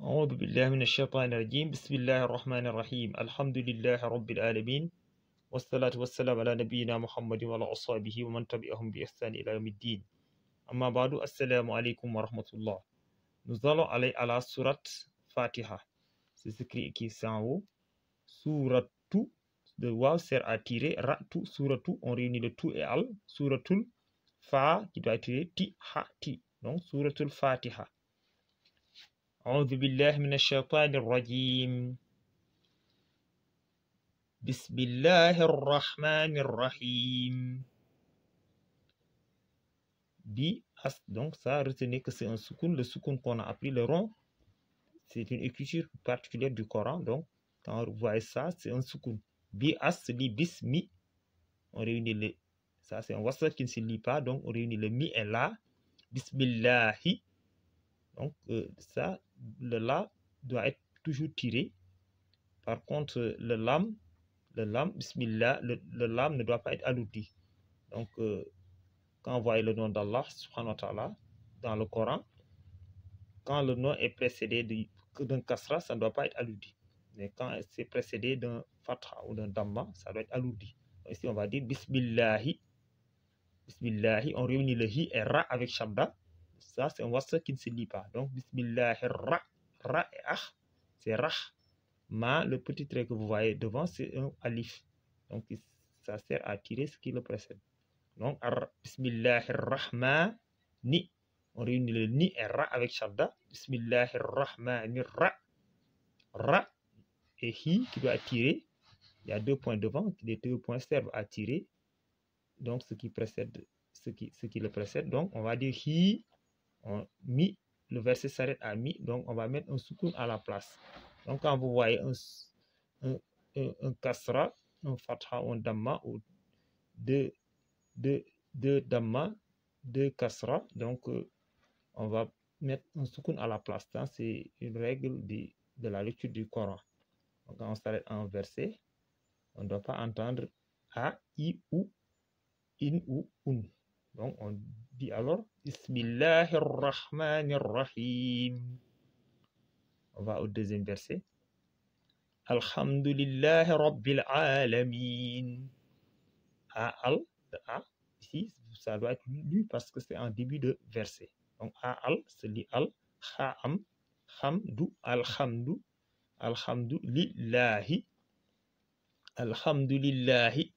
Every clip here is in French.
أعوذ بالله من الشيطان الرجيم بسم الله الرحمن الرحيم الحمد لله رب العالمين والصلاة والسلام على نبينا محمد وعلى أصحابه ومن تبعهم بإحسان إلى يوم الدين أما بعد السلام عليكم ورحمة الله. Nous allons aller à la sourate Fatiha. C'est écrit ici en haut. Suratu, le waw sert à tirer. Ratu, suratu, on réunit le tout et al. Suratul Fa qui doit tirer ti, ha, ti. Donc suratul Fatiha. أعوذ بالله من الشيطان الرجيم بسم الله الرحمن الرحيم Bi, as, donc ça, retenez que c'est un soukoun. Le soukoun qu'on a appris, le rond, c'est une écriture particulière du Coran. Donc, quand vous voyez ça, c'est un soukoun. Bi, as, se lit bis, mi. On réunit les. Ça, c'est un wasl qui ne se lit pas. Donc, on réunit le mi et la. Bismillahi. Donc, ça, le la doit être toujours tiré. Par contre, le lam, bismillah, le lam ne doit pas être alourdi. Donc, quand vous voyez le nom d'Allah, subhanahu wa ta'ala, dans le Coran, quand le nom est précédé d'un kasra, ça ne doit pas être alourdi. Mais quand c'est précédé d'un fatha ou d'un damma, ça doit être alourdi. Donc, ici, on va dire bismillahi. Bismillahi, on réunit le hi et ra avec shabda. Ça, c'est un wasl qui ne se lit pas. Donc, bismillahi ra. Ra et ah, c'est rah. Ma, le petit trait que vous voyez devant, c'est un alif. Donc, ça sert à tirer ce qui le précède. Donc, Bismillahirrahmani. On réunit le ni et ra avec shadda. Bismillahirrahmanirra. Ra et hi qui doit tirer. Il y a 2 points devant. Les 2 points servent à tirer. Donc, ce qui le précède. Donc, on va dire hi. Mi. Le verset s'arrête à mi. Donc, on va mettre un soukoun à la place. Donc, quand vous voyez un kasra, un fatha ou un damma, ou deux damma, 2 kasra, donc on va mettre un soukoun à la place. C'est une règle de la lecture du Coran. Donc, quand on s'arrête à un verset, on ne doit pas entendre a, i, ou, in ou un. Donc, on dit alors Bismillahirrahmanirrahim. On va au deuxième verset. Alhamdulillahi Rabbil Alamin. A, ici, ça doit être lu parce que c'est en début de verset. Donc, al, se lit al, kha'am, hamdu, alhamdu, alhamdulillahi, alhamdulillahi,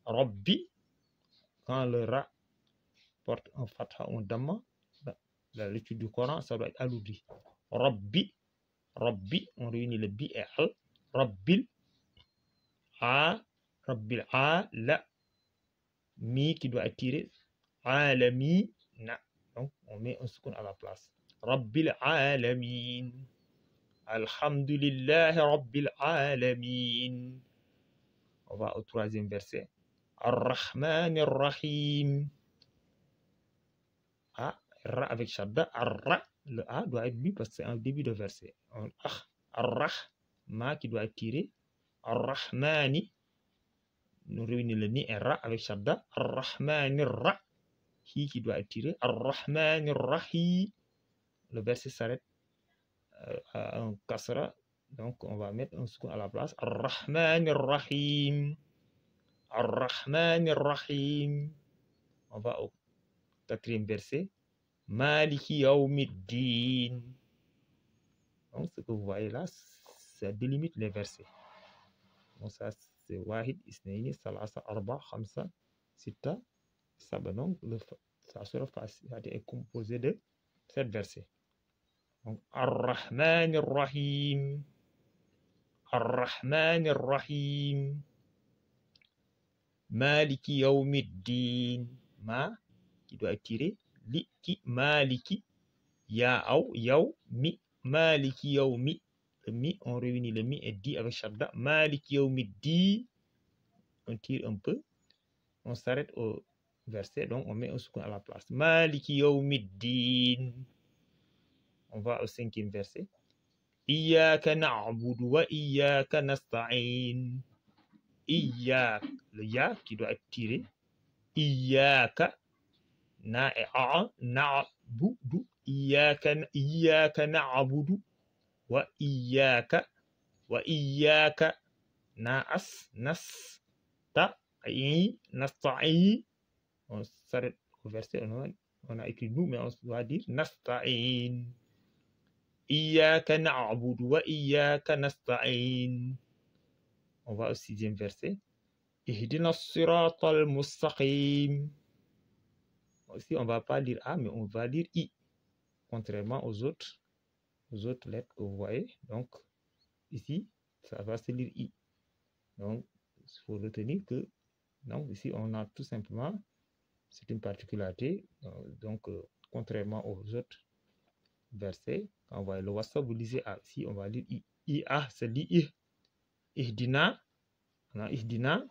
rabbi. Quand le ra porte un fatha ou un damma, la lecture du Coran, ça doit être alourdi. Rabbi, on réunit le bi et al, rabbil la, mi qui doit être tiré, alami, na. Donc, on met un soukoun à la place. Rabbil alamin. Alhamdulillahi Rabbil alamin. On va au troisième verset. Ar-Rahman ar-Rahim. A, ra avec shadda. Ar-Ra, le A doit être lu parce que c'est un début de verset. Ar-Rah, ma qui doit être tiré. Ar-Rahmani. Nous réunissons le ni et ra avec shadda. Ar-Rahman ar-Ra. Hi qui doit être tiré. Ar-Rahman ar-Rahim. Le verset s'arrête à un kasra. Donc, on va mettre un soukoun à la place. Ar-Rahman ar-Rahim. Ar-Rahman ar-Rahim. On va au 4e verset. Maliki yawmiddin. Donc, ce que vous voyez là, ça délimite les versets. Donc, ça, c'est Wahid, Isnaini, Salasa, Arba, Khamsa, Sita, Saba. Donc, sa sourate Fatiha est composée de 7 versets. Donc, Ar-Rahman ar-Rahim. Ar-Rahman ar-Rahim. Maliki yawmiddin. Ma, qui doit être tiré. Li, ki, maliki. Yaw, mi. Maliki yawmi. Le mi, on réunit le mi et di avec shadda. Maliki yawmiddin. On tire un peu. On s'arrête au verset. Donc, on met un soukoun à la place. Maliki yawmiddin. On va au 5e verset. Iyyaka na'budu wa iyyaka nasta'in. Iyyaka, le ya qui doit être tiré. Iyyaka, na et a, na'budu, إياك نعبد وإياك نستعين. On s'arrête au verset, on a écrit nous, mais on doit dire nasta'in. Iyyaka na'budu wa iyyaka nasta'in. On va au 6e verset. Ihdina siratal mustaqim. Aussi, on va pas lire A, mais on va lire I, contrairement aux autres lettres que vous voyez. Donc, ici, ça va se lire I. Donc, il faut retenir que, donc, ici, on a tout simplement, c'est une particularité. Donc, contrairement aux autres versets, quand on voit le WhatsApp, vous lisez A. Ici, on va lire I. I-A, c'est I. Ihdina, on a Ihdina,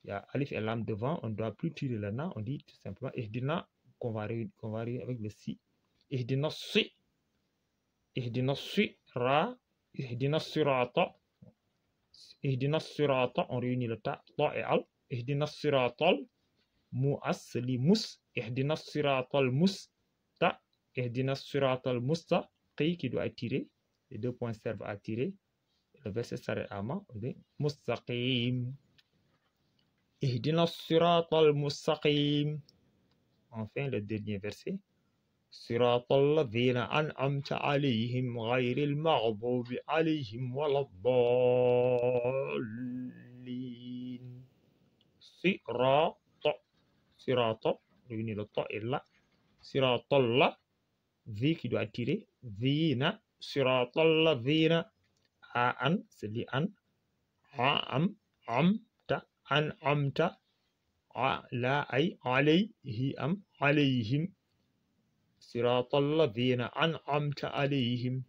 il y a Alif et Lam devant, on ne doit plus tirer le Na, on dit tout simplement Ihdina, qu'on va lire avec le Si. Ihdina Si. Ihdina Sira. Ihdina Sirata. Ihdina Sirata, on réunit le Ta et Al. Ihdina Siratal Mu'as, li Mus. Ihdina Siratal Musta. Ihdina Siratal Musta, qui doit être tiré. Les 2 points servent à tirer. Le verset s'arrête à Ma. On dit Mustaqim. Ihdina Siratal Mustaqim. Enfin, le dernier verset. Siratal ladhina an'amta alayhim ghayril maghdubi alayhim waladdallin. Sirata, réunir le ta et la. Siratal la, V qui doit tirer. Vina, siratal ladhina. An, c'est li an. Amta, an'amta. La ay, alayhim, alayhim. صراط الذين أنعمت عليهم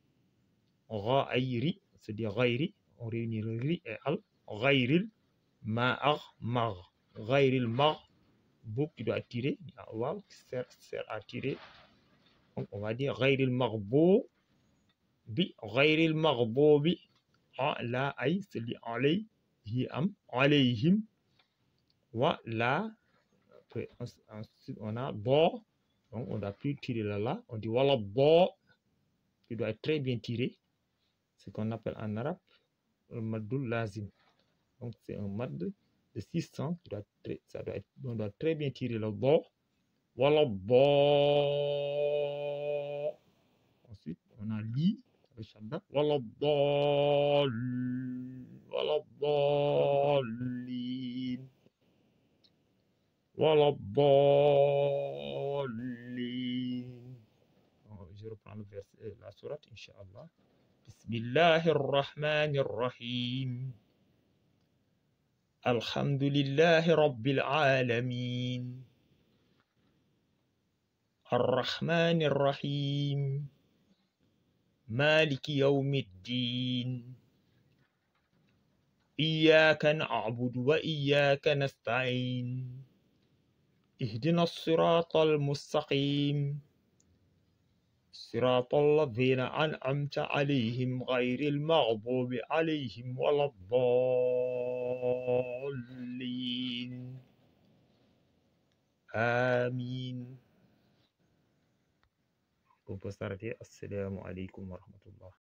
غير c'est-à-dire غير on réunit le ri et al غير غير المغضوب qui doit tirer waaw qui sert à tirer donc on va dire غير المغضوب غير المغضوب لا أي c'est-à-dire عليهم ولا ensuite on a bo. Donc, on doit plus tirer là. On dit voilà, bon, qui doit être très bien tiré. Ce qu'on appelle en arabe un madul lazim. Donc, c'est un mad de 600. On doit très bien tirer le bon. Voilà, bon. Ensuite, on a li, le shadda. Voilà, bon. Voilà, bon. Voilà, bon. Je reprends le verset, la sourate, Inch'Allah. Bismillahirrahmanirrahim. Alhamdulillahi Rabbil Alamin. Ar-Rahmanir-Rahim. Maliki Yawmiddin. Iyyaka na'budu wa iyyaka nasta'in. Ihdina as-siratal mustaqim. صراط الذين أنعمت عليهم غير المغضوب عليهم ولا الضالين آمين. On peut s'arrêter. Assalamu alaikum wa rahmatullah.